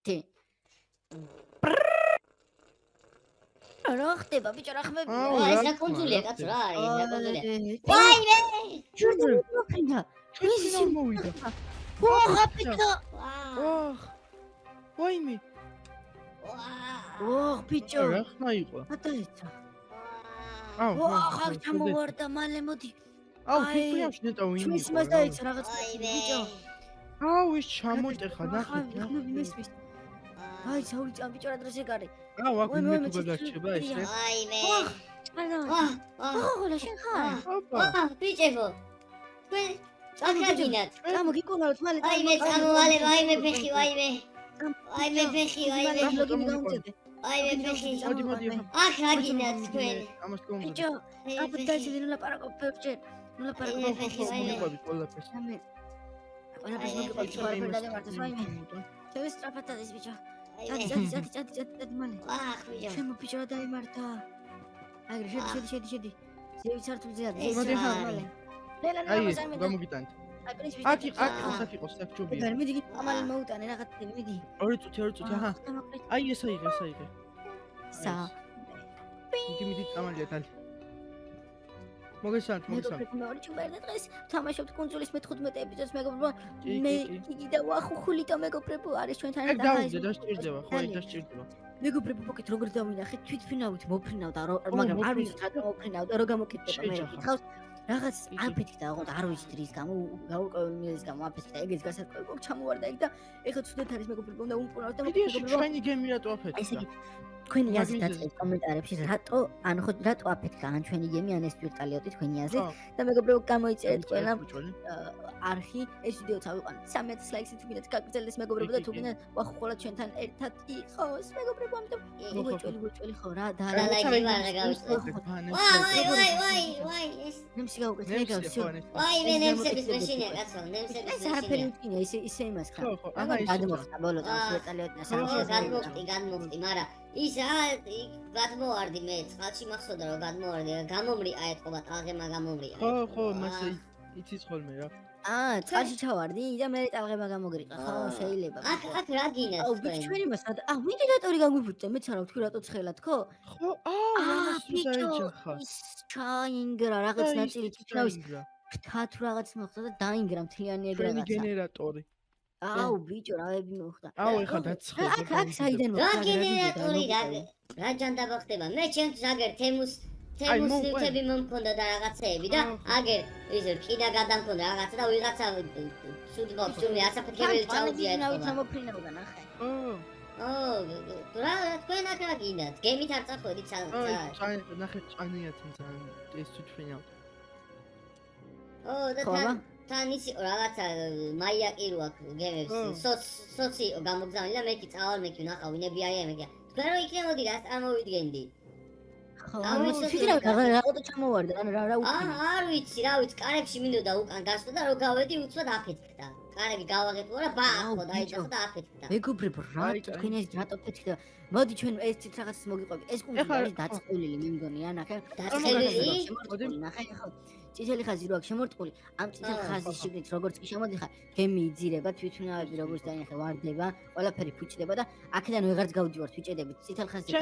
თი. რა ხდება ბიჭო რა ხმები? ეს რა კონსოლია კაცო რა არის ეს რა კონსოლია? ვაიმე! ჩურდე. მოფრინდა. ჩვენი არ მოვიდა. ოღა ბიჭო. ოხ. ვაიმე. ოღ ბიჭო. რა ხმა იყო? ატაიცა. აუ. ოღა ჩამოვარდა მალე მოდი. აუ ფიქრიავს ნეტა ვინ ჩვენს იყო. მას დაიცა რაღაც ბიჭო. აუ ის ჩამოტეხა ნახე. ხმები მისვის. აი საული წამ ბიჭო რა დროს ეგარი. აუ აქ მე თუ გადარჩება ესე. ვაიმე. ოღ შენ ხარ? ოპა. ბიჭებო. თქვენ წაგინათ. გამოგიკონავთ მალე. ვაიმე წამოვალე ვაიმე ფეხი ვაიმე. ვაიმე ფეხი ვაიმე. ვაიმე ფეხი. მოდი. აქ აგინათ თქვენ. ამას კომ. ბიჭო, აბდაჟი ნუ ლაპარაკობ ფეხჭერ. ნუ ლაპარაკობ ვაიმე. ყველაფერს. ამე. ყველაფერს მოგიყვებით ყველაფერს დაგემართოს ვაიმე. შევი სწრაფად დადის ბიჭო. წადი მალე. ვახ ბიჭო. შემო ბიჭო რა დაიმართა. აგრე შედი. ზევი სართულზე არის. მოდი მალე. ლელა აი სამი. გამოგიტანთ. აი პრინცი. აქ იყოს საქჩობია. ეგარ მიდი ამალი მოუტანე რაღაც მიდი. 2 წუთი აჰა. აი ეს აიღე. სა. მიდი წამალია თალ. მოგესალმებით. მე ჩუბერდა დღეს თამაშობთ კონსოლის მე-15 ეპიზოდს მეგობრებო. მე იგი და ვახუხული და მეგობრებო არის ჩვენთან და დაჭირდება, ხო, დაჭირდება. მეგობრებო პოკეთ როგორ დავინახეთ თვითფრინავით მოფრინავდა მაგრამ არ ვიცით რატომ მოფრინავდა რო გამოკეთდება მე ხავს რაღაც აფეთქდა ოღონდ არ ვიცით რის გამო გაურკვეველის გამო აფეთქდა ეგეც გასარკვევი გოგ ჩამოვარდა იქ და ეხლა ცუდად არის მეგობრებო და უმყურავთ და მეგობრებო ჩვენი გემი რატო აფეთქდა თქვენი აზრი დაწერეთ კომენტარებში რატო აფეთქდა ან ჩვენი გემი ან ეს ვირტუალიოტი თქვენი აზრი და მეგობრებო გამოიწერეთ ყველა არხი ეს ვიდეო წავიყვანეთ 300 ლაიქს თუნდაც გაგრძელდეს მეგობრებო და თუ გინდა ვახუხულად ჩვენთან ერთად იყოს მეგობრებო ამიტომ მოგვეჭველი ხო რა და და ლაიქი ვარ გავუსწრებ ვაი ეს ნემსი გავუკეთ მეგავს ვაი მე ნემსების მეშინია კაცო ნემსების ეს არაფერი მწინია ისე იმას ხარ აჰა გადმოხდა ბოლოს ვირტუალიოტი გადმოხდი მაგრამ ის გადმოვარდი მე წყალში მახსოვდა რომ გადმოვარდი გამომრია ეთყობა ტალღემა გამომრია ხო მასე იცის ხოლმე რა წყალში ჩავარდი და მე ტალღემა გამოგრიყა ხო შეიძლება აქ რა გინათ თქვენ ჩვენი მას ვენტილატორი გაგვიფუტე მეც არა ვთქვი რატო ცხელად ხო ხო დაიჭახა ჩაინგრა რაღაც ნაწილი თვითნავის ფთა თუ რაღაც მოხდა და დაინგრა მთლიანი ეგ რაღაცა გენერატორი აუ ბიჭო რავები მოხდა აუ ეხა დაცხედა აქ საიდან რა გენერატორი რა ჯანდაბა ხდება მე ჩემთვის აგერ თემუს ნივთები მომქონდა და რაღაცეები და აგერ ის რკინა გადამქონდა რაღაცა და ვიღაცა სუდბოქსური ასაფეთქებელი ჩაუძია ეხლა სამოფრინავდა ნახე რა თქვენ აქ რა გინდათ გემით არ წახვედით ნახე წანიათ ძალიან ეს თვითფრინავ და თან ის რაღაცა მაიაკი რო აქ გემებს სოცი გამოგზავნილი და მე კი წავალ მე კი ნახავ ვინები არიან მე კი თქვენ რო იქნებოდი რა წარმოვიდგენდი რაღაცა ჩამოვარდა რა უკან არ ვიცი კარებში მინდოდა უკან გასვლა და რო გავედი უცბად აფეთქდა კარები გავაღებო რა ბახო დაიჭახა და აფეთქდა მეგობრებო თქვენ ეს რატო ფეთქდა მოდი ჩვენ ეს ცით რაღაცას მოგიყვები ეს კუნძული არის დაწყევლილი მე მგონია ნახე დაწყევლილი ნახე ხო წითელი ხაზი რო აქვს შემორტყული ამ წითელ ხაზის შიგნით როგორც კი შემოდიხარ გემი იძირება თვითმფრინავები როგორც დაინახე ვარდება ყველაფერი ფუჭდება და აქედან ვეღარც გავდივართ ვიჭედებით წითელ ხაზზე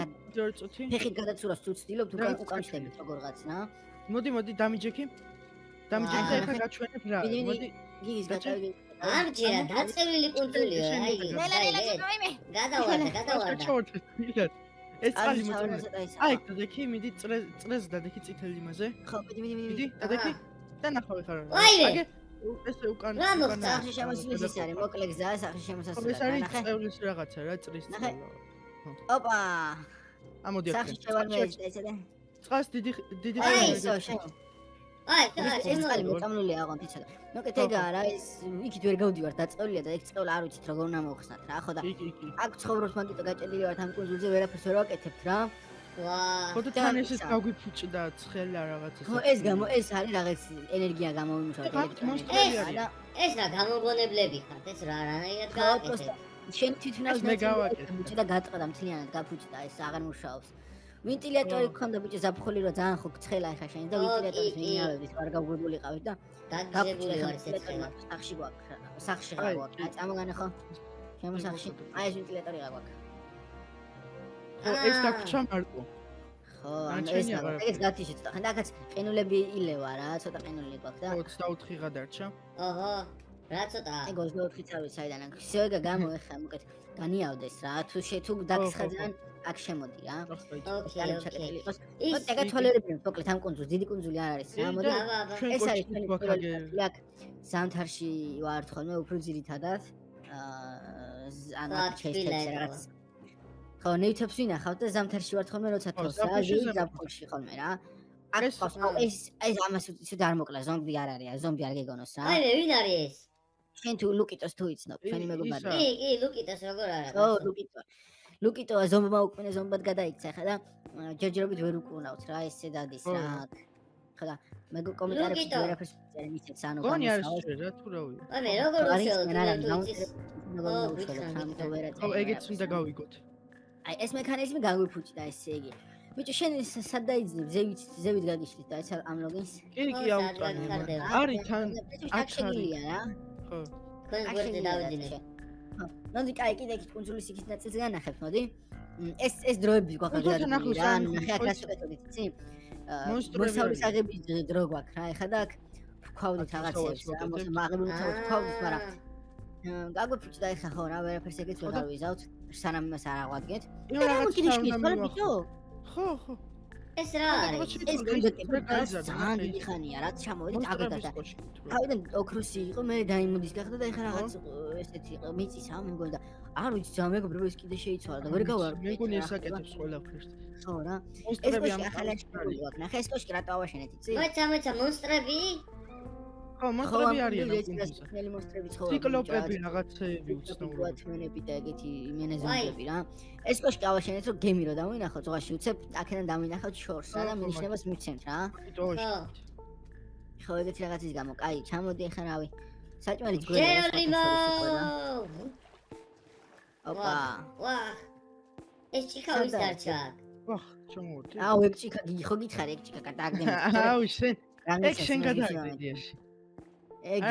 ფეხით გადაცურავს თუ ვცდილობთ უკან შედებით როგორღაც რა მოდი დამიჯექი ეხლა გაჩვენებ რა მოდი გიგის გაჭავდი ამჯერად დაწყევლილი კუნძულია აი გადავარდა ეს წალი მოწონდა. აი, დადექი, მიდი წრეს დადექი წითელი იმაზე. ხო, მიდი. დადექი. და ნახავ ხარ. აიგე. ეს უკან სახში შემოსulis ის არის, მოკლე გზაა სახში შემოსასვლელი. ეს არის წევლის რაღაცა რა, წრის წალა. ოპა. ამოდი აქ. სახში შევალმეჭდა ესე და. წყალს დიდი აი, ეს წალი მოწამლული აღონთ იცოდა. მოკეთ ეგა რა ის იქით ვერ გავდივარ დაწყევლია და ეგ წყევლა არ ვიცით როგორ უნდა მოხსნათ რა ხო და აქ ცხოვრობს მაგიტო გაჭედილი ვართ ამ კუნძულზე ვერაფერს ვერ ვაკეთებთ რა ხო და თან ეს გაგვიფუჭდა ცხელა რაღაცა ხო ეს არის რაღაც ენერგია გამომიმუშავდა ეს რა გამოგონებლები ხართ ეს რა რანაირად გააკეთეთ შენ თვითონაც მე გავაკეთე და გაწყდა მთლიანად გაფუჭდა ეს აღარ მუშაობს ვენტილატორი გქონდა ბიჭო ზაფხული რო ძალიან ხო ცხელა ეხა შენ და ვენტილატორის მინიავების ვარ გავგებულიყავით და გაგზებული ვარ ეს სახში გვაქვს სახში რა გვაქვს აი წამოგანე ხო ჩემს სახში აი ეს ვენტილატორი გაგვაქვს. ხო, ეს დაგვრჩა მარტო. ხო, ეს ეგეც გათიშე ცოტა. ხან დაგაც ყინულები ილევა რა, ცოტა ყინული გვაქვს და 24-ღა დარჩა. ოჰო, რა ცოტა. ეგ 24 წავი საიდან აქ. ისევ გამოეხა მოკეთ. განიავდეს რა, თუ დაგცხაძან აქ შემოდი რა. ოკეი. ის ეგა თვალერები მოკლედ ამ კუნძულს, დიდი კუნძული არ არის რა. მოდი. ეს არის ჩვენი პირველი აქ ზამთარში ვართ ხოლმე უფრო ძირითადად. ანუ შეიძლება რაღაც ხო, ნივთებს ვინახავთ და ზამთარში ვართ ხოლმე, როცა თოვსა, ზაფხულში ხოლმე რა. აქ ეს ამას უცებ არ მოკლა, ზომბი არ არის, ზომბი არ გეგონოს რა. აი, ვინ არის ეს? შენ თუ ლუკიტოს თუ იცნობ, ჩვენი მეგობარი. კი, ლუკიტოს როგორ არა? ო, ლუკიტოა ზომბმა უკმენე ზომბად გადაიქცა ხა და ჯერჯერობით ვერ უკუნავთ რა, ესე დადის რა. ხა და მე კომენტარებში ვერაფერს წერენ ისეც ანუ გონი არის რა თუ რავი. აი, მე როგორ უშველო თუ იცის? ხო, ეგეც უნდა გავიგოთ. აი ეს მექანიზმი გაგვიფუჭდა ესე იგი. ბიჭო შენ სად დაიძინებ ზევით გაგიშლით და ეს ამ ლოგინს? კი, აუტანე. არის თან აქ შეგილია რა. ხო. თქვენ გვერდზე დავიძინე. ხო. ნონდი კაი კიდე იქ კუნძულის იქით ნაწილს განახებთ, მოდი. ეს დროები გვაქვს რა. ანუ ნახე აქ რას ვეთოდით, იცი? მოსავლის აღების დრო გვაქვს რა. ეხლა და აქ ვქვავდით რაღაცებს, მაღლუბი ვქვავდით, მაგრამ გაგვიფუჭდა ეხლა ხო რა, ვერაფერს ეგეც ვერ გავიზავთ. სანამ იმას არ აღვადგეთ. რაღაც კიდე შეგიძლია ბიჭო? ხო. ეს რა არის? ეს კონდექტორი ძალიან დიდი ხანია, რაც ჩამოვიდით აგოდა და თავიდან ოქროსი იყო, მე დაიმონდის გახდა და ეხლა რაღაც ესეთი იყო, მიწისა მე მგონი და არ ვიცი ძალიან მეგობრებო ეს კიდე შეიცვალა და ვერ გავარკვევ. მე მგონი ეს აკეთებს ყველაფერს. ხო რა. მონსტრები ამ ახალაში გვაქვს, ნახე ეს კოშკი რატო ავაშენეთ, იცი? მოიცა მონსტრები? ხო, მონსტრები არიან ამ კუნძულზე. ნელი მონსტრები ცხოვრობენ. ციკლოპები რაღაცეები უცნაური. თვენები და ეგეთი მენეზონები რა. ეს კოშკი ავაშენეთ რომ გემი რო დავინახოთ, ზღვაში უცებ აქედან დავინახოთ შორს რა და მინიშნებას მივცემთ რა. ხო, ეგეთი რაღაცის გამო, კაი, ჩამოდი ახლა რავი. საჭმელიც გვერდს. ოპა. ვა. ეს ჩიქავის დარჩა. ვახ, ჩამოვდი. აუ, ეგ ჩიქა ხო გითხარი, ეგ ჩიქა გადააგდები. აუ, ეგ შენ გადააგდები ეს. ეგ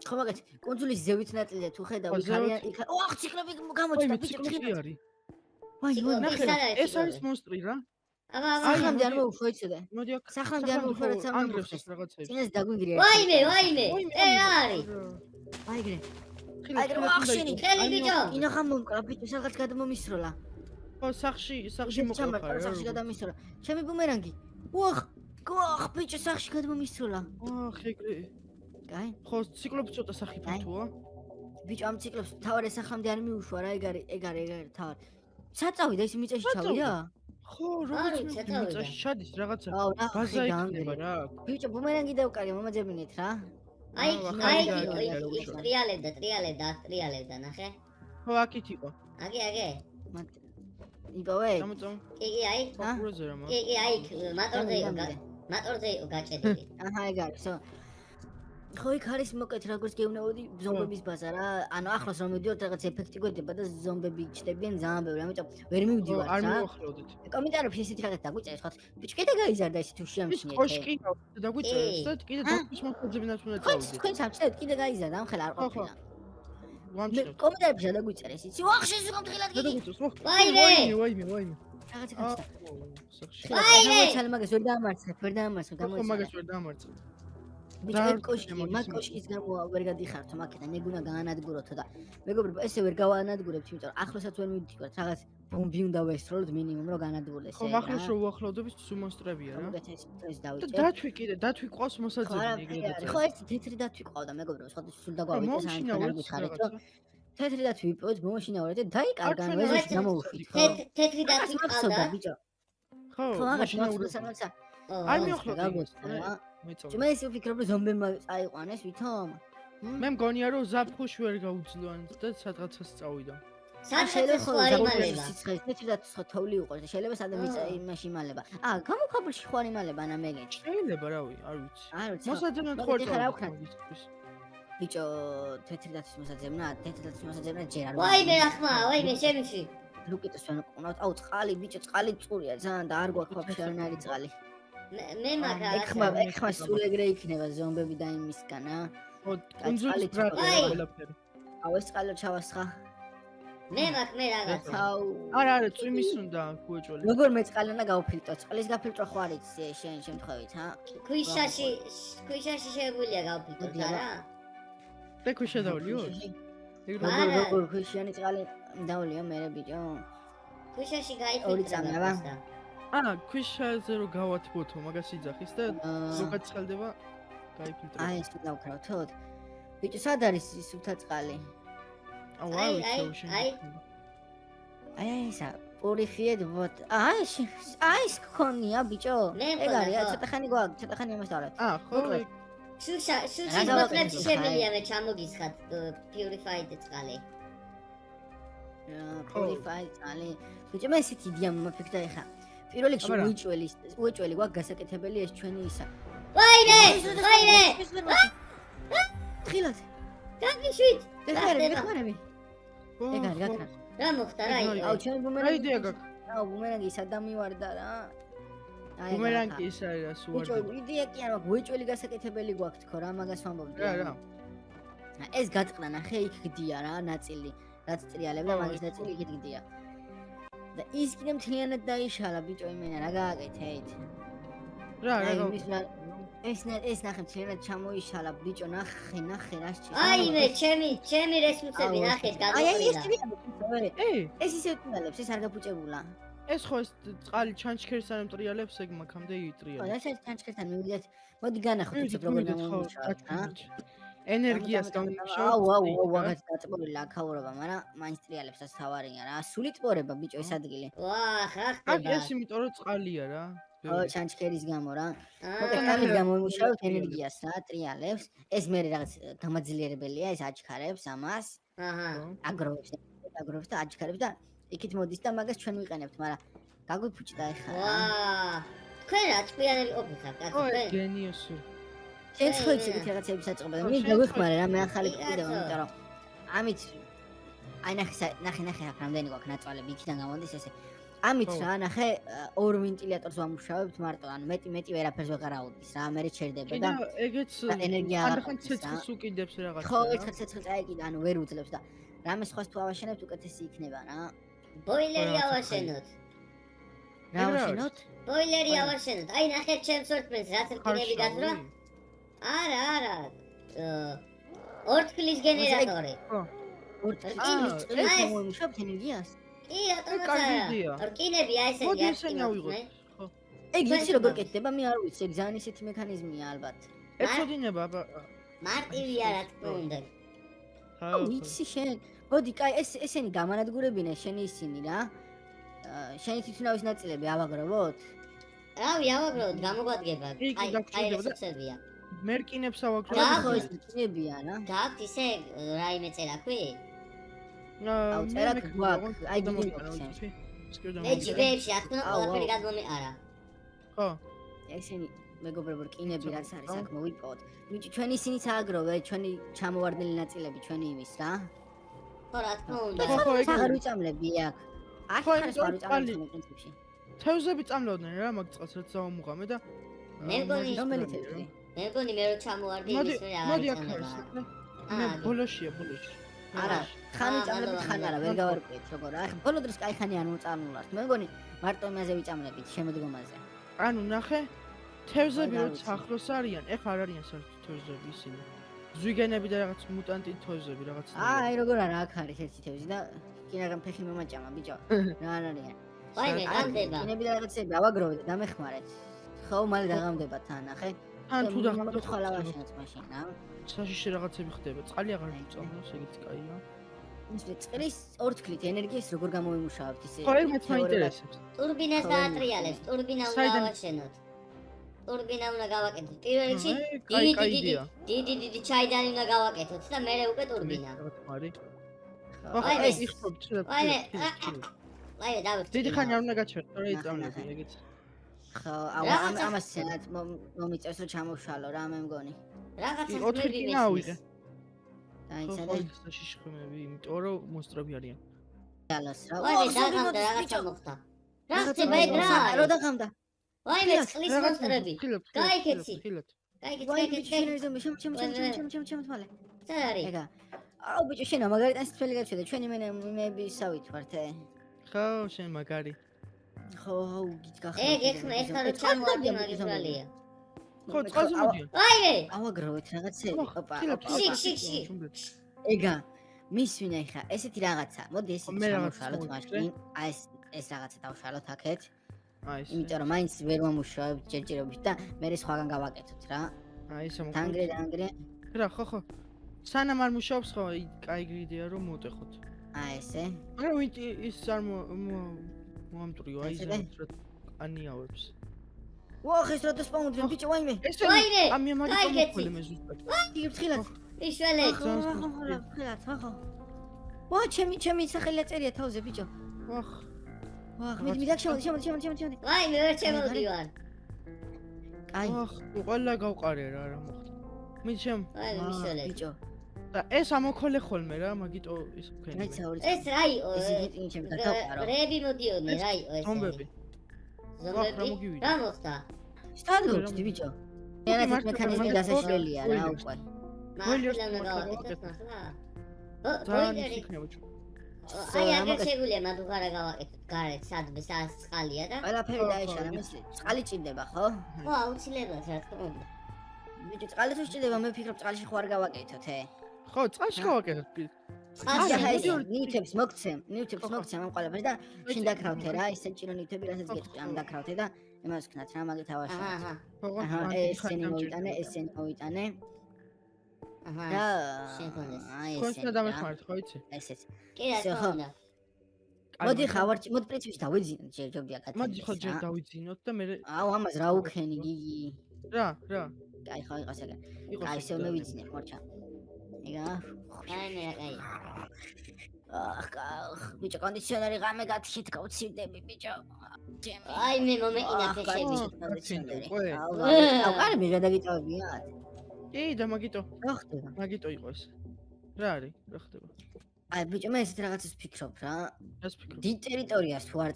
ხო მაგათ კუნძულის ზევით ნაწილზე თუ ხედავ იქ არიან იქ ოხ ციკლები გამოჩნდა ბიჭო არის ვაი ნახე ეს არის მონსტრი რა ახამდე არ მოუხო იცოდე მოდი აქ სახამდე არ მოუხო რაც ანგრევს ეს რაღაცები წინას დაგვიგრია ვაიმე ეს არის აიგრე ხელი ბიჭო ინახა მომკრა ბიჭო სადღაც გადმომისროლა ხო სახში მოყვა სახში გადამისროლა ჩემი ბუმერანგი ოხ ბიჭო სახში გადმომისროლა ოხ ეგრე კაი ხო ციკლოპი ცოტა სახი ფართოა ბიჭო ამ ციკლობს თავარ ეს ახამდე არ მიუშვა რა ეგ არის თავარ საწავიდა ის მიწაში ჩავიდა ხო როგორც მიწაში ჩადის რაღაცა ბაზა იქნება რა ბიჭო ბუმერანგი დავკარია მომაძებინეთ რა აი ტრიალებდა ნახე ხო აქით იყო აგი იპოვე კი აი ფაქურაზე რა კი აი მატორზე იყო გაჭედილი აჰა ეგ არის ხო იქ არის მოკეთ როგორც გეუნებოდი ზომბების ბაზა რა ანუ ახლოს რომ მივიდიოთ რაღაც ეფექტი გვედება და ზომბები ჩდებიან ძალიან ბევრი ამიტომ ვერ მივდივარ რა არ მივახლოვდით კომენტარებში ისეთი რაღაც დაგვიწერეთ ხო ბიჭ კიდე გაიზარდა ისე თუ შეამჩნიეთ კოშკი დაგვიწერეთ და კიდე დაფის მოსაძებინათ უნდა წავიდეთ თქვენ სამწევთ კიდე გაიზარდა ამ ხელა არ ყოფილა ვამჩნევთ კომენტარებში დაგვიწერეს იცი ვახ შენ გამთხილად გიდი ვაიმე რაღაცა გაჩნდა ვაიმე მაგას ვერ დაამარცხებ ხო მაგას ვერ დაამარცხებ ბიჭო მაგ კოშკის გამო ვერ გადიხართ მაგიდან ეგ უნდა გაანადგუროთ და მეგობრებო ესე ვერ გავაანადგურებთ იმიტომ რომ ახლოსაც ვერ მივდივართ რაღაც ბომბი უნდა ვესროლოთ მინიმუმ რომ გაანადგურდეს ხო ახლოს რო უახლოვდებით სულ მონსტრებია რა ეს დავიჭერ დათვი ყავს მოსაძებინი ეგრედაც ხო ეს თეთრი დათვი ყავდა მეგობრებო სხვა სულ დაგვავიდეს ან არ გითხარით რომ თეთრი დათვი ვიპოვეთ მომაშინავრეთ და დაიკარგა ეს გამოუშვით ხო თეთრი დათვი ყავდა ბიჭო ხო მაშინავრეთ არ მიახლოვდით მე ისე ვფიქრობ რომ ზომბებმა წაიყვანეს ვითომ მე მგონია რომ ზაფხულში ვერ გაუძლოან და სადღაცას წავიდა შეიძლება ხوارი მალება შეიძლება თოვლი უყურს შეიძლება სადმე იმაში მალება გამოფაბულში ხوارი მალება ანა მეგეჭ შეიძლება რავი არ ვიცი მოსაძებნად ხوارი ბიჭო თეთრი დათვი მოსაძებნა ჯერ არ ვაიმე ახმა ვაიმე შემიში ლუკიტოს ვენ ყვნავთ აუ წყალი ბიჭო წყალი წურია ძალიან და არ გვაქვს ვაფშე არ არის წყალი მე მაგა ეხმა სულ ეგრე იქნება ზომბები და იმისგან კუნძულის ბრატა ყველაფერი აუ ეს წყალო ჩავასხა. მე მაქვს მე რაღაცა. აუ. არა, წვიმის უნდა გუეჭველი. როგორ მე წყალი უნდა გავფილტრო? წყლის გაფილტრო ხო არ იცი შენ შემთხვევით, ჰა? ქვიშაში შეგვიძლია გავფილტროთ არა? და ქვიშა დავლიო? როგორ ქვიშიანი წყალი დავლიო მე ბიჭო? ქვიშაში ორი წამი, აბა. აა, ქვიშაზე რო გავათბოთო, მაგას იძახის და ზოგად ცხელდება, გაიფილტრე. აი ეს დავკრავთოთ. ბიჭო, სად არის სუფთა წყალი? აუ, აი ისა, purified water. აი ეს ქონია ბიჭო? ეგ არის, ცოტა ხანი გვაქვს, ცოტა ხანი ამასწავლეთ. აა, ხო. შუშის ბოთლებში შემიძლია მე ჩამოგისხათ purified წყალი. purified წყალი. ბიჭო, მე ესეთი იდეა მომაფიქრა ეხა. პირველ რიგში უეჭველი გვაქვს გასაკეთებელი ეს ჩვენი ისა. ვაიმე! თხილად. გაგიშვით. ეხარები. ეგ არის გაქრა. რა მოხდა რა იყო? აუ ჩვენ ბუმერანგი. აიდეა გაქვს. აუ ბუმერანგი სადამ მივარდა რა. აი ბუმერანგი ის არის რა სუვარდა. ბიჭო, იდეა კი არა, უეჭველი გასაკეთებელი გვაქვს თქო რა, მაგას ვამბობდი. რა. ეს გაწყნა ნახე იქ გდია რა, ნაწილი. რაც ტრიალებდა მაგის ნაწილი იქ გდია. და ის კიდე მთლიანად დაიშალა ბიჭო იმენა რა გააკეთეთ? რა. ეს ნახე მთლიანად ჩამოიშალა ბიჭო ნახე რა შეჭა. აიმე ჩემი რესურსები ნახეთ გადმოყრილა. ეს ისე ტრიალებს, ეს არ გაფუჭებულა. ეს ხო ეს წყალი ჩანჩქერს არ ტრიალებს, ეგ მაგამდე იტრიალებს. ხო, ეს ჩანჩქერთან მივიდეთ. მოდი განახოთ უცებ როგორ გამომუშავოთ, რა. ენერგიას გამომუშავოთ. აუ, ვაღაც დაწმული ლაქაურობა, მაგრამ მაინც ტრიალებსაც თავარია რა. სული ტყორება ბიჭო ეს ადგილი. ვაა, ხა აქ ხდება. ეს იმიტომ რომ წყალია რა. ხო, ჩანჩქერის გამო რა. მოკლედ ამით გამომუშავოთ ენერგიას რა, ტრიალებს. ეს მე რაღაც გამაძლიერებელია, ეს აჩქარებს ამას. აჰა. აგროვებს და აჩქარებს და იქით მოდის და მაგას ჩვენ ვიყენებთ, მაგრამ გაგვიფუჭდა ეხლა. ვაა. თქვენ რა ჭკვიანები ყოფილთ, კაცო, თქვენ? გენიოსური. შენც ხო იცი ეგეთი რაღაცები საწყობა და მე გაგვიხმარე რა, მე ახალი გვიდება, იმიტომ რომ ამით აი ნახე აქ რამდენი გვაქვს ნაწვალები, იქიდან გამოდის ესე. ამით რა, ნახე, ორ ვენტილატორს ვამუშავებთ მარტო, ანუ მეტი ვერაფერს ვეღარ აუდის რა, მე ჩერდება და ეგეც ენერგია ახან ცეცხლს უკიდებს რაღაცა. ხო, ერთხელ ცეცხლს წაეკიდა, ანუ ვერ უძლებს და რამე სხვას თუ ავაშენებთ, უკეთესი იქნება რა. ბოილერი ავაშენოთ. რა ავაშენოთ? ბოილერი ავაშენოთ. აი ნახეთ ჩემს ვერტმენს, რაც რკინები გასვრა. არა. ორთქლის გენერატორი. ორთქლის მომუშავებთ ენერგიას? კი, რატომაც არა. რკინები აი ესეთი მოდი ესენი ავიღოთ. ხო. ეგ იცი როგორ კეთდება, მე არ ვიცი, ეგ ძალიან ისეთი მექანიზმია ალბათ. ეცოდინება, აბა. მარტივია რა თქმა უნდა. აუ, იცი შენ. მოდი, კაი, ესენი გამანადგურებინე შენი ისინი რა. შენი თვითონავის ნაწილები ავაგროვოთ? რავი, ავაგროვოთ, გამოგვადგება. აი რესურსებია. მერკინებს ავაგროვოთ. ხო, ეს რკინებია რა. გაქვთ ისე რაიმე წერაქვი? აუ, წერაკ გვაქვს, აი გიგენებს. ეჯიბებში, რა თქმა უნდა, ყველაფერი გადმომეყარა. ხო. ესენი მეგობრებო რკინები რაც არის აქ მოვიპოვოთ. ბიჭი, ჩვენ ისინიც ააგროვეთ, ჩვენი ჩამოვარდნილი ნაწილები, ჩვენი იმის რა. ხო, რა თქმა უნდა. ხო, ეგ აღარ ვიწამლები აქ. აქ ხარ არ ვიწამლები პრინციპში. თევზები წამლავდნენ რა მაგ წყალს რაც დავამუღამე და მე მგონი რომელი თევზი? მე მგონი მე რო ჩამოვარდი ის მე მოდი აღარ აქ არის. იცოდება. მე ბოლოშია. არა, ხანი წამლებით ხან არა, ვერ გავარკვიეთ როგორ. აი, ბოლო დროს კაი ხანი არ მოწამლულართ. მე მგონი მარტო იმაზე ვიწამლებით შემოდგომაზე. ანუ ნახე, თევზები როცა ახლოს არიან, ეხა არ არიან საერთოდ თევზები ისინი. ზვიგენები და რაღაც მუტანტი თევზები რაღაც. აი, როგორ არა, აქ არის ერთი თევზი და კინაგან ფეხი მომაჭამა, ბიჭო. რა არ არიან. ვაიმე, განდება. კინები და რაღაცები ავაგროვეთ და დამეხმარეთ. ხო, მალე დაღამდება თან, ნახე. თან თუ მაგათ ხალავაშენოთ მაშინ, რა. საშიში რაღაცები ხდება. წყალი აღარ ვიწამლოს, ეგეც კაია. ის წყლის ორთქლით ენერგიას როგორ გამომიმუშავებთ ისე? ხო, ერთმანეთს მაინტერესებს. ტურბინას დაატრიალებს, ტურბინა უნდა ავაშენოთ. ტურბინა უნდა გავაკეთოთ. პირველ რიგში დიდი ჩაიდანი უნდა გავაკეთოთ და მერე უკვე ტურბინა. აი, ეს იხობთ. აი, დავიხდი. დიდი ხანი არ უნდა გაჩვენოთ, რა იწამლები ეგეც. ხო, ამას სენად მომიწევს რომ ჩამოვშალო რა მე მგონი. რაღაცა ოთხი ავიღე. აი, ხო, სადაც საშიშხმები, იმიტომ რომ მონსტრები არიან. ძალას რა. ვაიმე, დაღამდა რაღაცა მოხდა. რა ხდება ეგ რა? რო დაღამდა. ვაიმე, წყლის მონსტრები. გაიქეცი. ვაიმე, შემ მალე. სად არის? ეგა. აუ ბიჭო შენო მაგარიტან სიტყველი გაჩვენე ჩვენი მეებისავით ვართ ხო შენ მაგარი ხო აუ გიძგახე ეხლა რო ჩამოვარდი მაგის ბრალია ხო წყალზე მოდიან აირე ავაგროვეთ რაღაცები ოპა ეგა მისვინა ეხა ესეთი რაღაცა მოდი ესეთი ჩამოვშალოთ მაშინ აი ეს რაღაცა დავშალოთ აქეთ აი ეს იმიტომ რომ მაინც ვერ მომუშავებთ ჯერჯერობით და მე სხვაგან გავაკეთოთ რა აი ესე დანგრე რა ხო სანამ არ მუშაობს ხო კაი გრიდია რომ მოტეხოთ აი ესე მაგრამ ვინც ის არ მომამტრიო აი ეს ანიავებს ვახ ეს რა დასპაუნდრენ ბიჭო ვაიმე ვაირე ამი მაგიტო მე ზუსტად იგი ფრთხილად იშველი ფრთხილად ხო ვა ჩემი სახელი წერია თავზე ბიჭო ვახ მიდი შემოდი ვაიმე ვერ შემოდივარ აი ყველა გავყარე რა მოხდა მიდი შემ ვაიმე მიშველი ბიჭო და ეს ამოქოლე ხოლმე რა მაგიტო ის ვქენი ეს რაიო რები მოდიოდნენ რაიო ეს ზომბები რა მოხდა სტადიუმში ბიჭო ენათის მექანიზმი დასაშლელია რა უკვე მართლა გავაკეთეთ ახლა აი აგერ შეგვიძლია მადუღარა გავაკეთოთ გარეთ სადმე წყალია და ყველაფერი დაეშალა მისი წყალი ჭირდება ხო ხო აუცილებლად რა თქმა უნდა ბიჭო წყალი თუ ჭირდება მე ვფიქრობ წყალში ხო არ გავაკეთოთ ხო წყალში გავაკეთოთ ნივთებს მოგცემ ამ ყველაფერს და შინ დაკრავთე რა ისე ჭირო ნივთები რასაც გეტყვი ამ დაკრავთე და იმას ვქნათ რა მაგით ავაშალოთ ესენი მოვიტანე აჰა შეგონეს აი კონსტა დამეხმარეთ ხო იცი ესეც კი რა თქმა უნდა მოდი ხავარჭი მოდი პრინციპში დავიძინოთ ჯერჯობია კაცი მოდი ხო ჯერ დავიძინოთ და მე აუ ამას რა უქენი გიგი რა კაი ხო იყოს ეგა კაი ისე მე ვიცინე ხორჩა ეგა კაი ბიჭო კონდიციონერი ღამე გათიხით გავცირდები ბიჭო აი მე მომეყინა ფეხები აუ კარგი გადაგიწევებიათ კი და მაგიტო რა ხდება მაგიტო იყოს რა არის რა ხდება აი ბიჭო მე ესეთ რაღაცას ვფიქრობ რა ეს ფიქრობ დიდ ტერიტორიას თუ არ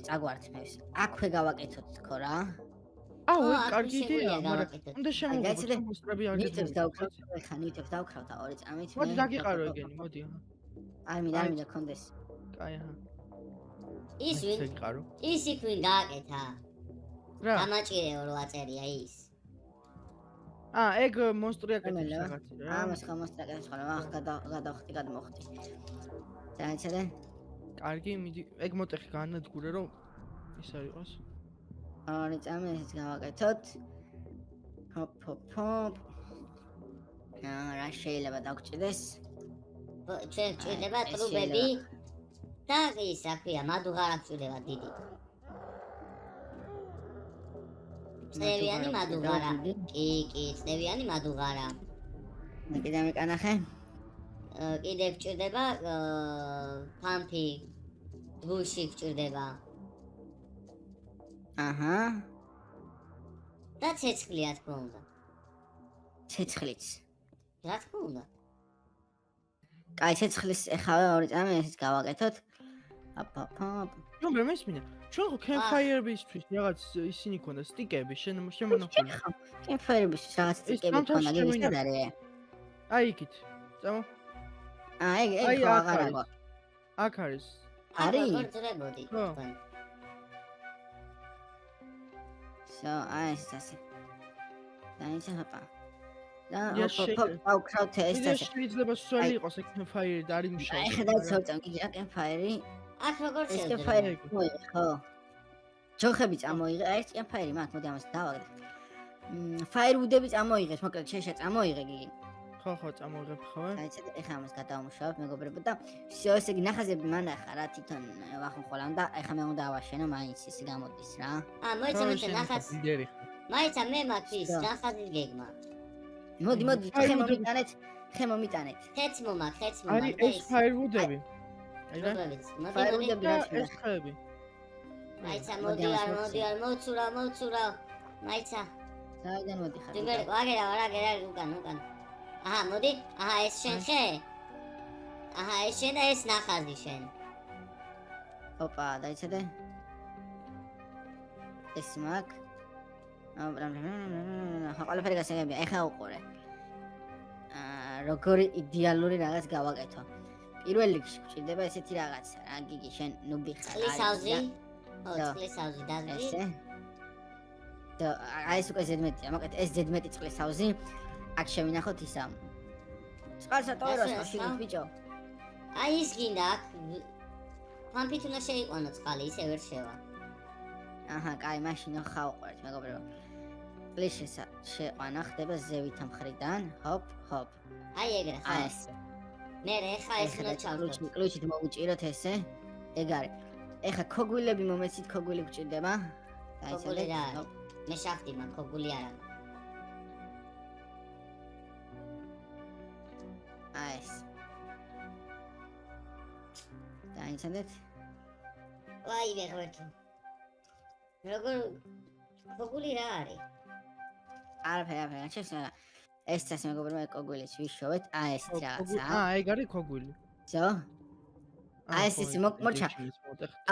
წაგვართმევს აქვე გავაკეთოთ თქო რა აუ კარგი იდეა მაგრამ უნდა შემოვიდეთ მოსტრები არ ნივთებს დავკრავთ ხა ნივთებს დავკრავთ ორი წამით მოდი დაგიყარო ეგენი მოდი არ მინდა კონდეს კაი აჰა ის ვინ გააკეთა რა დამაჭირეო რო აწერია ის ეგ მონსტრი აკეთებს რაღაცა რა ამას ხა მონსტრი აკეთებს ხოლმე ახ გადმოხდი დაიცადე კარგი მიდი ეგ მოტეხი განადგურე რომ ის არ იყოს ორი წამი ეს გავაკეთოთ ჰოპ რა შეიძლება დაგჭირდეს ჩვენ ჭირდება ტრუბები და ის აქვია მადუღარა ჭირდება დიდი წევიანი მადუღარა კი წევიანი მადუღარა მე კიდე მეკანახე კიდე ჭირდება პამპი გუში ჭირდება აჰა და ცეცხლი რა თქმა უნდა ცეცხლიც რა თქმა უნდა კაი ცეცხლის ეხავე ორი წამი ესეც გავაკეთოთ აპ ნუ მე მესმინა ჩვენ ხო კემპფაიერებისთვის რაღაც ისინი ქონდა სტიკები შემონახული კემპფაიერებისთვის რაღაც სტიკები ქონდა გიგისად არის აი იქით წამო ეგ აღარ აქვს აქ არის არის გორწრებოდი აი ეს ასე დაიცა ხაპა და ავკრავთ ეს ასე შეიძლება სველი იყოს ეგ კემპფაიერი და არის მუშაობა აი ხედავთ სავწან კიდე კემპფაიერი აქ როგორ შეიძლება კემპფაიერი ხო ჯოხები წამოიღე აი ეს კემპფაიერი მათ მოდი ამას დავაგდე ფაიერვუდები წამოიღეთ მოკლედ შეშა წამოიღე გიგი ხო წამოიღებ ხოლმე დაიცა ეხა ამას გადავამუშავებ მეგობრებო და всё ესე იგი ნახაზები მანახა რა თვითონ ვახუნ ხოლამ და ეხა მე უნდა ავაშენო მაინც ისე გამოდის რა მოიცა ნახაზ მაიცა მე მაქვს ნახაზი გეგმა მოდი ხემო მიტანეთ ხეც მომაქვს არის ეს ფაიერვუდები აი რა ფაიერვუდები ეს ხეები მაიცა მოდი არ მოცურა მაიცა საიდან მოდიხარ დიმერ ვაგერა უკან აჰა მოდი აჰა ეს შენ ხე აჰა ეს შენ და ეს ნახაზი შენ ოპა დაიცადე ეს მაგ აა ყველაფერი გასაგებია ეხა უყურე როგორი იდეალური რაღაც გავაკეთო. პირველ რიგში გვჭირდება ესეთი რაღაცა რა, გიგი, შენ ნუბი ხარ. წყლის ავზი. ო, წყლის ავზი დაგდი. ესე. და აი ეს უკვე ზედმეტია, მოკეთ ეს ზედმეტი წყლის ავზი. აქ შევინახოთ ისა. წყალსა ტოვერას მაშინ ბიჭო. აი ის გინდა აქ ფანფით უნდა შეიყვანო წყალი, ისე ვერ შევა. აჰა, კაი, მაშინ ხავყვერთ, მეგობრებო. წყლის შეყვანა ხდება ზევითა მხრიდან, ჰოპ, ჰოპ. აი ეგრე ხა. აი ეს. მე ეხა ეს უნდა ჩავწოთ. კლუჩით მოვუჭიროთ ესე. ეგ არის. ეხა ქოგვილები მომეცით, ქოგვილი გჭირდება. ქოგული რა არის? მე შახტი მაგ ქოგული არა. აი ეს. დაინცადეთ. ვაი ვეღერთო. როგორ ქოგული რა არის? არაფერი, შეესაბამება. ეს წას მეგობრებო, ქოგვილის ვიშოვეთ. აი ეს რაღაცა. ეგ არის ქოგვილი. ზო. აი ეს მორჩა.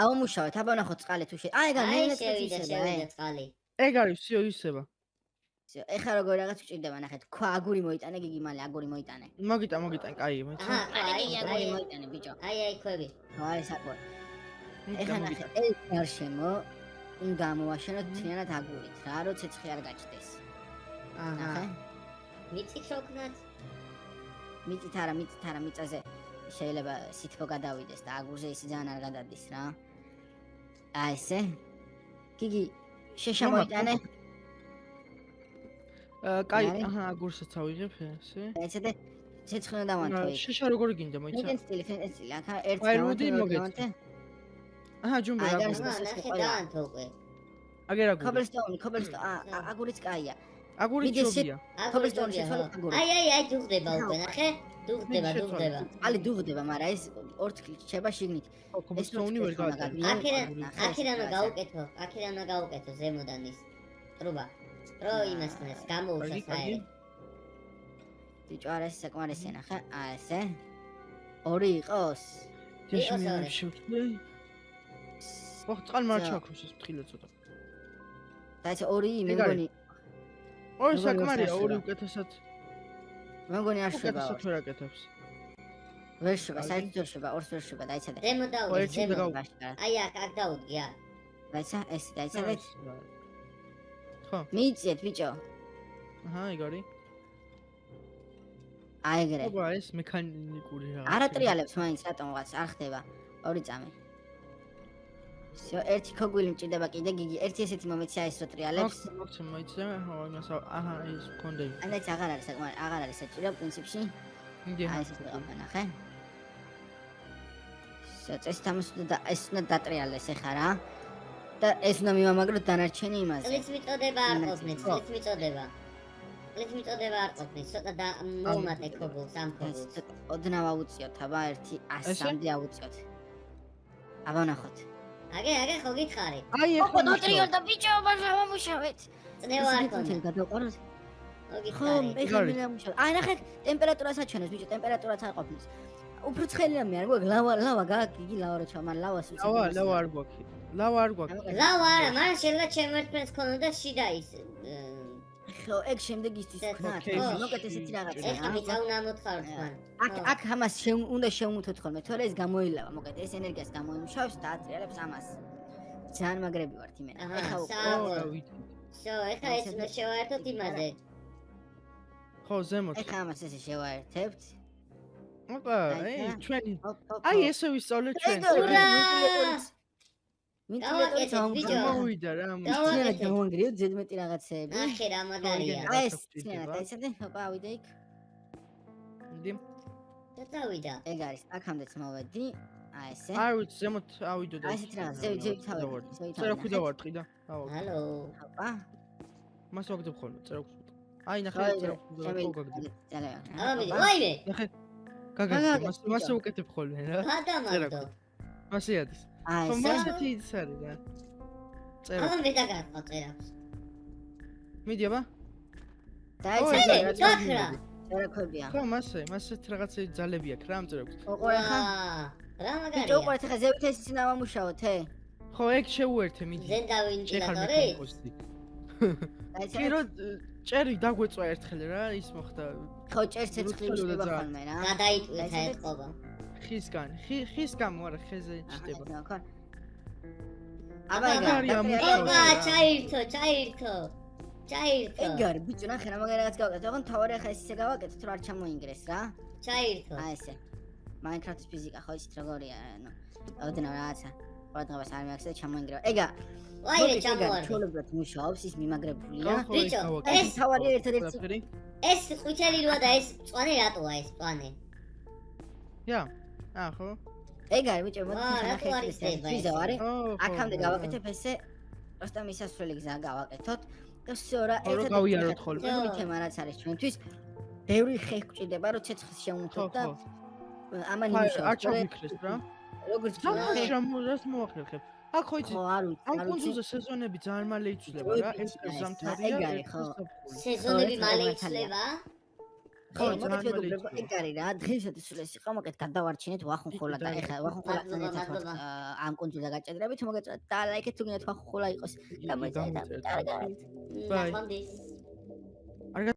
აუმუშავეთ, აბა ნახოთ წყალი თუ შე. აი ეგ აი ნენა შევიდა წყალი. ეგ არის всё ისება. ეხლა როგორ რაღაც გჭირდება, ნახეთ. ქვა აგური მოიტანე, გიგი მალე აგური მოიტანე. მაგიტა, კაი, მოიცა. აჰა, აგური მოიტანე, ბიჭო. აი ქვები. აი საკო. ეხლა ნახეთ, ეს გარშემო უნდა ამოვაშენოთ მთლიანად აგურით, რა, რომ ცეცხლი არ გაჩნდეს. აჰა. მიწით როქნათ? მიწით არა, მიწაზე შეიძლება სითბო გადავიდეს და აგურზე ის ძალიან არ გადადის რა. აი ესე. გიგი, შეშა მოიტანე. კაი, აჰა, აგურსაც ავიღებ ესე. ეცადე ცეცხლი უნდა დავანთო. შეშა როგორი გინდა მოიცა? მიგენ სტილი, აქ ერთ აი, რუდი მოგეცე. აჰა, ჯუმბე აი, აგური. ნახე დაანთო უკვე. აგერ აგური. ქობელსტონი, აგურიც კაია. აგური ჯობია. ქობელსტონი შეცვალე აგური. აი, დუღდება უკვე, ნახე? დუღდება. ალი დუღდება, მაგრამ ეს ორთქლი ჩება შიგნით. ქობელსტონი ვერ გააკეთე. აქედან გაუკეთო ზემოდან ის. ტრუბა. რო იმას ხნეს, გამოუშვას აერი. ბიჭო, არა ეს საკმარისია ნახე. აი ესე. ორი იყოს. დეშმე შევწდე. ოხ, წყალ მარჩაქოს ეს ფრთხილად ცოტა. და ეს ორი მე მგონი ორი საკმარია, ორი უკეთესად. მე მგონი არ შევა. უკეთესად ვერ აკეთებს. ვერ შევა, საერთოდ ვერ შევა, ორს ვერ შევა, დაიცადე. ზემო დაუდგე, ზემო. ბაშკარა. აი აქ დაუდგე. დაიცა, ეს დაიცადეთ. ხო. მიიწიეთ ბიჭო. აჰა, ეგ არის. აი ეგრე. აბა ეს მექანიკური რა. არა ტრიალებს მაინც რატომღაც არ ხდება. ორი წამი. всё, ერთი ქოგვილი მჭირდება კიდე, გიგი, ერთი ესეთი მომეცია ის რო ტრიალებს. მოგცემ მოიცე, იმას აჰა, ის მქონდები. ანაც აღარ არის საკმარი, აღარ არის საჭირო პრინციპში. აი ეს იყო ნახე. всё, წეს თამაშდა და ეს უნდა დატრიალდეს ეხა რა. და ეს უნდა მივამაგროთ დანარჩენი იმაზე. წლით მიწოდება არ ყოფნის, წლით მიწოდება. წლით მიწოდება არ ყოფნის, ცოტა და მომატე ქოგულს ამ ქოგულს. ოდნავ ავუწიოთ, აბა 100-მდე ავუწიოთ. აბა ნახოთ. აგე ხო გითხარი. აი ეს ოპა დატრიალდა ბიჭო, მაგრამ ამუშავეთ. წნევა არ ქონდა. გადავყაროთ. ხო ხო, გითხარი. ეხლა მე ამუშავე. აი ნახე, ტემპერატურას აჩვენებს ბიჭო, ტემპერატურაც არ ყოფნის. უფრო ცხელია მე არ გვაქვს, ლავა გააკი, იგი ლავა რო ჩავა, მან ლავას ვიცი. ლავა არ გვაქვს. ლავა არ გვაქვს. ლავა არა, მაგრამ შეიძლება ჩემერტფრენს ქონოდა შიდა ის. ხო, ეგ შემდეგ ისთვის ქნათ. მოკეთ ესეთი რაღაცა. ეხლა მიწაუნა მოთხართ მან. აქ ამას უნდა შევმუთოთ ხოლმე, თორე ეს გამოილავა, მოკეთ ეს ენერგიას გამოიმუშავებს და ატრიალებს ამას. ძალიან მაგრები ვართ იმენა. ეხლა всё, ეხლა ეს უნდა შევაერთოთ იმაზე. ხო, ზემოთ. ეხლა ამას ესე შევაერთებთ. ოპა, ჩვენი. აი ესე ვისწავლეთ ჩვენ. გავაკეთეთ ბიჭო. მოვიდა რა. მოვიდა გამონგრიოთ ზედმეტი რაღაცეები. ნახე რა მაგარია. აი ეს ცნელა დაიცადე, ოპა ავიდე იქ. დი. და წავიდა. ეგ არის, აქამდეც მოვედი. აი ესე. აი ვიცი, ზემოთ ავიდო და. აი ესეთ რაღაც, ზევით თავი. წერა ხვი დავარტყი და. ჰალო. ოპა. მას ვაგდებ ხოლმე, წერა ხვი. აი ნახე, წერა ხვი და გოგაგდებ. ამი, ვაიმე. ნახე. გაგაგდებ, მას უკეთებ ხოლმე რა. გადამაგდო. მასე ადის. აი ხომ ესე. მასეთი ის არის რა. წერა. ამი დაგარყვა წერავს. მიდი აბა. დაიცადე, გაქრა. წერაქვებია. ხო, მასეთ რაღაცები ძალები აქვს რა ამ წერაქვს. ოყო ეხა. რა ბიჭო, მაგარია. ოყო ეხა ზევით ეს ისინა მომუშავოთ, ხო, ეგ შეუერთე, მიდი. ზენდა ვენტილატორი? დაიცადე. კი რო ჭერი დაგვეწვა ერთხელ რა, ის მოხდა ხო ჭერ ცეცხლი შეიძლება ხოლმე რა. გადაიტყვით ეთყობა. ხისგან არა ხეზე ჩდება. ახლა აბა აბა ჩაირთო. ეგარი ბიჭო ნახე რა მაგარი რაღაც გავაკეთე. ოღონდ თავარი ახლა ეს ისე გავაკეთეთ რომ არ ჩამოინგრეს რა. ჩაირთო. აი ესე. Minecraft-ის ფიზიკა ხო იცით როგორია, ნუ. ოდნავ რაღაცა. ყურადღებას არ მიაქცია ჩამოინგრევა. ეგა. ვაიმე ჩამოვარდი. ჩოლებად მუშაობს, ის მიმაგრებულია. ბიჭო, ეს თავარი ერთადერთი ეს ყვითელი როა და ეს მწვანე რატოა ეს მწვანე? ია. ხო. ეგარი ბიჭო, მოდი რატო არის ხდება ეს? ვიზა არის. აქამდე გავაკეთებ ესე. просто მისასვლელი გზა გავაკეთოთ. და всё რა, ერთად გავიაროთ ხოლმე. პირველი თემა რაც არის ჩვენთვის, ბევრი ხე გვჭირდება, რომ ცეცხლს შევუნთოთ და ამან იმუშავოთ. არ ჩავიქრეს რა. როგორც რას მოახერხებ? აქ ხო იცი. ამ კონსოლზე სეზონები ძალიან მალე იცვლება რა. ეს ზამთარია. სეზონები მალე იცვლება? ხო, მოგეთმოგებება ეგარი რა. დღესაც სულ ეს იყო, მოკეთ გადავარჩინეთ ვახუნხოლა და ეხლა ვახუნხოლა წინეთათ ამ კონსოლზე გაჭედრებით, მოგეწოდეთ და ლაიქეთ თუ გინდათ ვახუნხოლა იყოს. გამოიწევთ. ბაი. ნახვამდის.